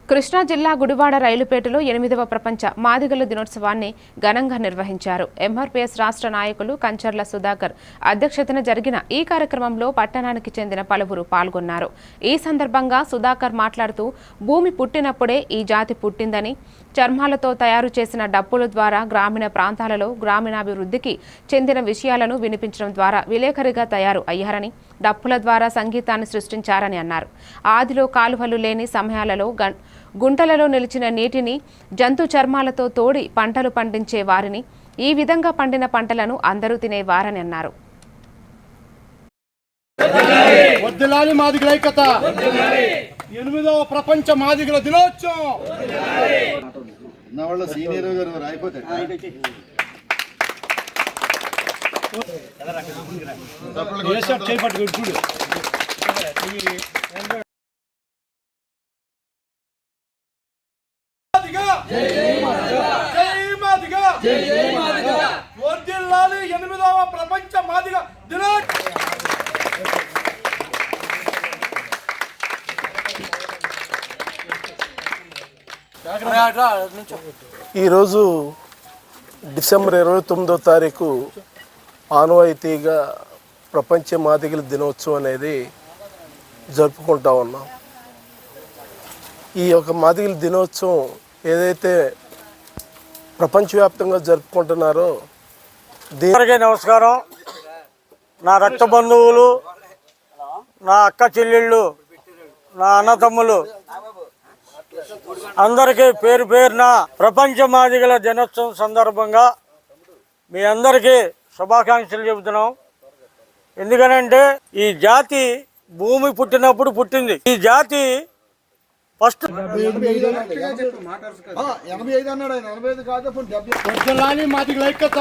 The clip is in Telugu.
కృష్ణా జిల్లా గుడివాడ రైలుపేటలో 8వ ప్రపంచ మాదిగల దినోత్సవాన్ని ఘనంగా నిర్వహించారు. ఎంఆర్పీఎస్ రాష్ట్ర నాయకులు కంచర్ల సుధాకర్ అధ్యక్షతన జరిగిన ఈ కార్యక్రమంలో పట్టణానికి చెందిన పలువురు పాల్గొన్నారు. ఈ సందర్భంగా సుధాకర్ మాట్లాడుతూ భూమి పుట్టినప్పుడే ఈ జాతి పుట్టిందని, చర్మాలతో తయారు చేసిన డప్పుల ద్వారా గ్రామీణ ప్రాంతాలలో గ్రామీణాభివృద్ధికి చెందిన విషయాలను వినిపించడం ద్వారా విలేకరిగా తయారు అయ్యారని, డప్పుల ద్వారా సంగీతాన్ని సృష్టించారని అన్నారు. ఆదిలో కాలువలు లేని సమయాలలో గుంటలలో నిలిచిన నీటిని జంతు చర్మాలతో తోడి పంటలు పండించే వారిని, ఈ విధంగా పండిన పంటలను అందరూ తినేవారని అన్నారు. వర్ధిల్లాలి మాదిగల ఐక్యత. 8వ ప్రపంచ మాదిగల దినోత్సవం. వాళ్ళ సీనియర్ గారు రాయిపోతే వర్ధిల్లాలి 8వ ప్రపంచ మాదిగ దినోత్సవం. ఈరోజు డిసెంబర్ 29వ తారీఖు ఆనవాయితీగా ప్రపంచ మాదిగల దినోత్సవం అనేది జరుపుకుంటా ఉన్నాం. ఈ యొక్క మాదిగల దినోత్సవం ఏదైతే ప్రపంచవ్యాప్తంగా జరుపుకుంటున్నారో అందరికీ నమస్కారం. నా రక్త బంధువులు, నా అక్క చెల్లెళ్ళు, నా అన్నతమ్ములు అందరికీ పేరు పేరున ప్రపంచ మాదిగల దినోత్సవం సందర్భంగా మీ అందరికీ శుభాకాంక్షలు చెబుతున్నాం. ఎందుకనంటే ఈ జాతి భూమి పుట్టినప్పుడు పుట్టింది. ఈ జాతి ఫస్ట్ 85 అన్నాడు ఆయన. 85 కాదు. వర్ధిల్లాలి మాదిగల ఐక్యత.